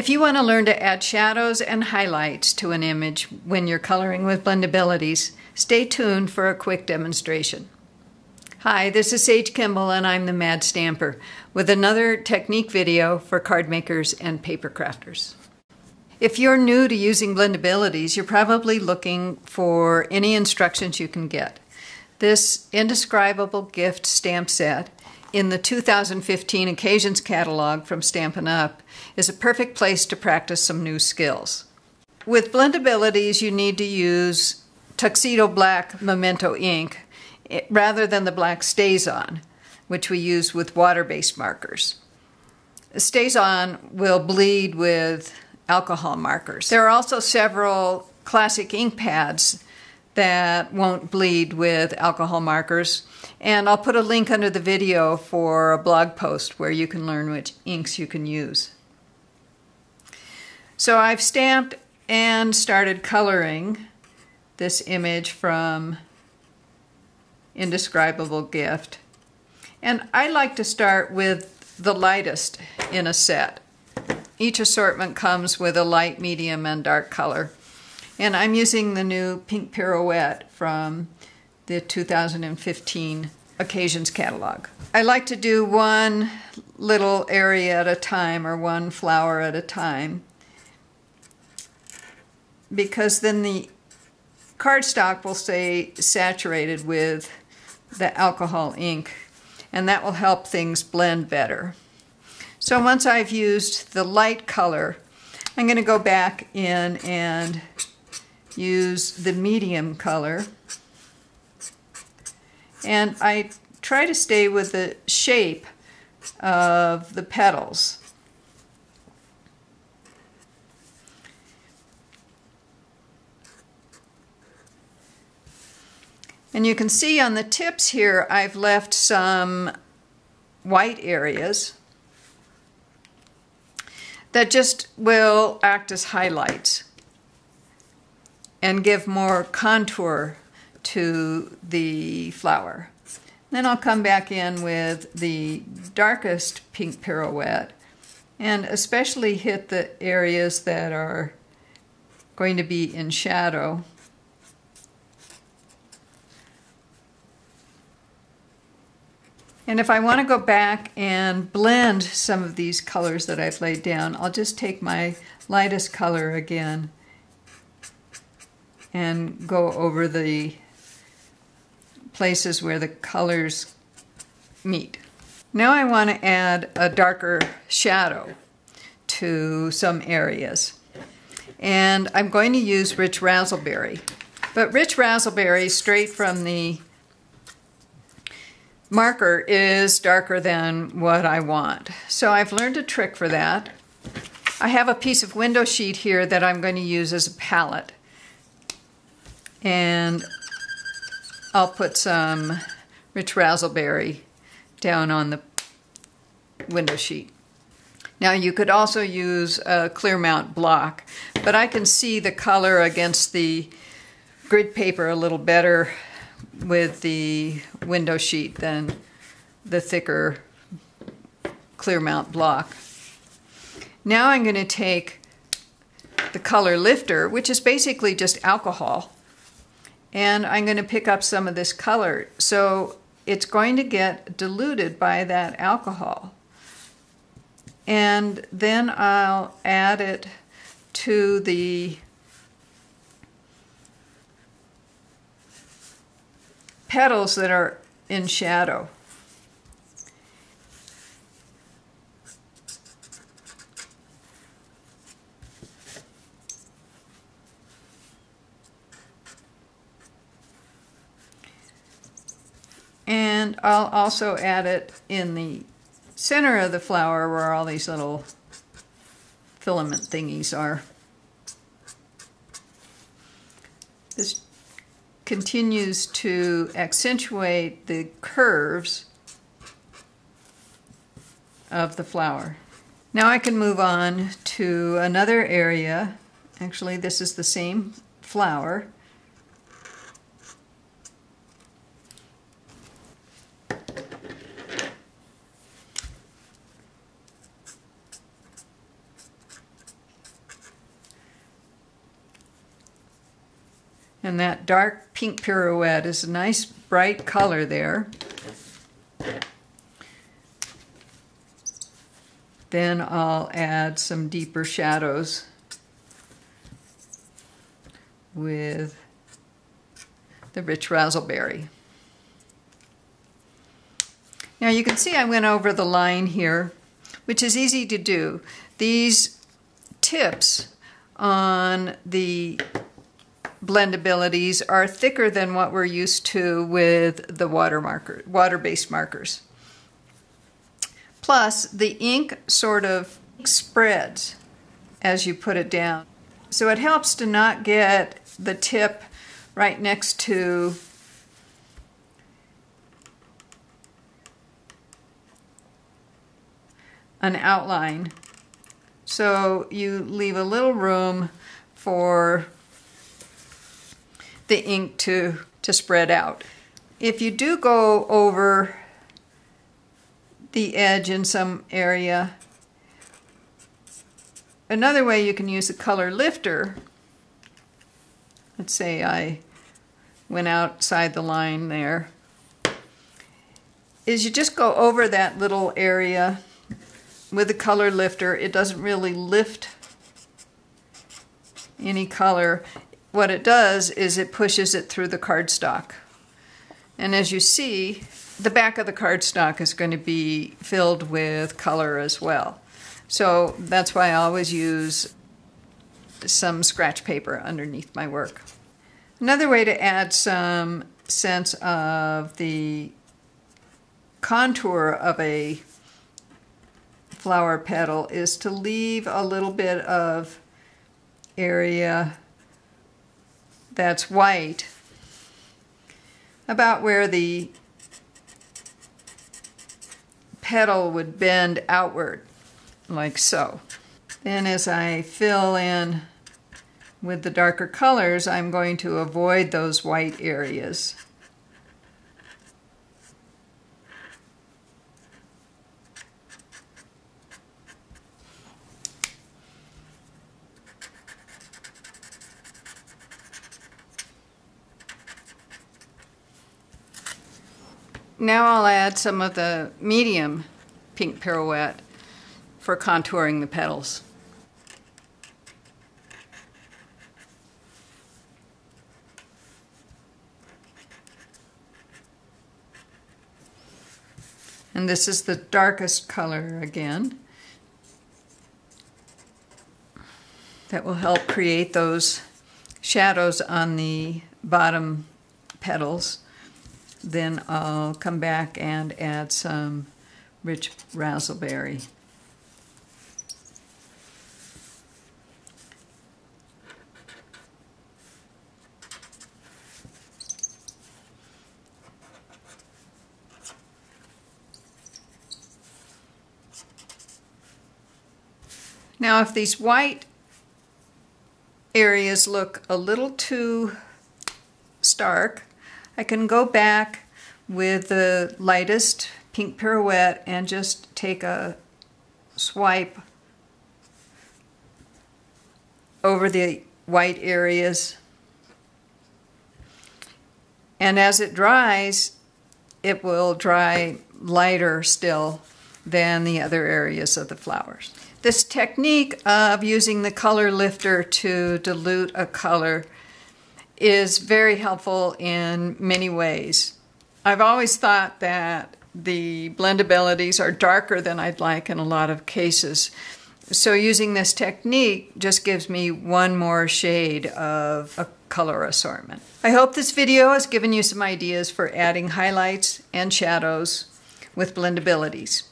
If you want to learn to add shadows and highlights to an image when you're coloring with Blendabilities, stay tuned for a quick demonstration. Hi, this is Sage Kimball and I'm the Mad Stamper with another technique video for card makers and paper crafters. If you're new to using Blendabilities, you're probably looking for any instructions you can get. This Indescribable Gift stamp set in the 2015 Occasions catalog from Stampin Up is a perfect place to practice some new skills. With Blendabilities, you need to use Tuxedo Black Memento ink rather than the black StazOn, which we use with water-based markers. StazOn will bleed with alcohol markers. There are also several classic ink pads that won't bleed with alcohol markers, and I'll put a link under the video for a blog post where you can learn which inks you can use. So I've stamped and started coloring this image from Indescribable Gift, and I like to start with the lightest in a set. Each assortment comes with a light, medium, and dark color. And I'm using the new Pink Pirouette from the 2015 Occasions catalog. I like to do one little area at a time or one flower at a time because then the cardstock will stay saturated with the alcohol ink and that will help things blend better. So once I've used the light color, I'm going to go back in and use the medium color, and I try to stay with the shape of the petals. And you can see on the tips here I've left some white areas that just will act as highlights and give more contour to the flower. Then I'll come back in with the darkest Pink Pirouette and especially hit the areas that are going to be in shadow. And if I want to go back and blend some of these colors that I've laid down, I'll just take my lightest color again and go over the places where the colors meet. Now I want to add a darker shadow to some areas. And I'm going to use Rich Razzleberry. But Rich Razzleberry, straight from the marker, is darker than what I want. So I've learned a trick for that. I have a piece of window sheet here that I'm going to use as a palette. And I'll put some Rich Razzleberry down on the window sheet. Now you could also use a clear mount block, but I can see the color against the grid paper a little better with the window sheet than the thicker clear mount block. Now I'm going to take the color lifter, which is basically just alcohol, and I'm going to pick up some of this color. So it's going to get diluted by that alcohol. And then I'll add it to the petals that are in shadow. And I'll also add it in the center of the flower where all these little filament thingies are. This continues to accentuate the curves of the flower. Now I can move on to another area. Actually, this is the same flower. And that dark pink pirouette is a nice bright color there. Then I'll add some deeper shadows with the rich raspberry. Now you can see I went over the line here, which is easy to do. These tips on the Blendabilities are thicker than what we're used to with the water-based markers. Plus, the ink sort of spreads as you put it down. So it helps to not get the tip right next to an outline. So you leave a little room for the ink to spread out. If you do go over the edge in some area, another way you can use a color lifter, let's say I went outside the line there, is you just go over that little area with a color lifter. It doesn't really lift any color. What it does is it pushes it through the cardstock. And as you see, the back of the cardstock is going to be filled with color as well. So that's why I always use some scratch paper underneath my work. Another way to add some sense of the contour of a flower petal is to leave a little bit of area that's white about where the petal would bend outward, like so. Then as I fill in with the darker colors, I'm going to avoid those white areas. Now I'll add some of the medium pink pirouette for contouring the petals. And this is the darkest color again. That will help create those shadows on the bottom petals. Then I'll come back and add some rich raspberry. Now, if these white areas look a little too stark, I can go back with the lightest pink pirouette and just take a swipe over the white areas. And as it dries, it will dry lighter still than the other areas of the flowers. This technique of using the color lifter to dilute a color is very helpful in many ways. I've always thought that the Blendabilities are darker than I'd like in a lot of cases. So using this technique just gives me one more shade of a color assortment. I hope this video has given you some ideas for adding highlights and shadows with Blendabilities.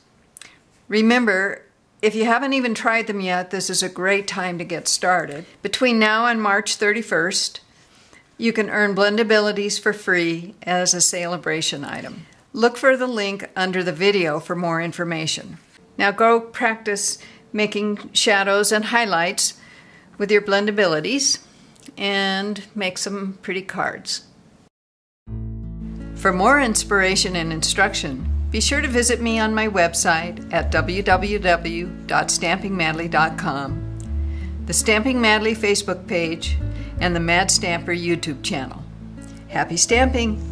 Remember, if you haven't even tried them yet, this is a great time to get started. Between now and March 31st, you can earn Blendabilities for free as a Sale-a-Bration item. Look for the link under the video for more information. Now go practice making shadows and highlights with your Blendabilities and make some pretty cards. For more inspiration and instruction, be sure to visit me on my website at www.stampingmadly.com, the Stamping Madly Facebook page, and the Mad Stamper YouTube channel. Happy stamping!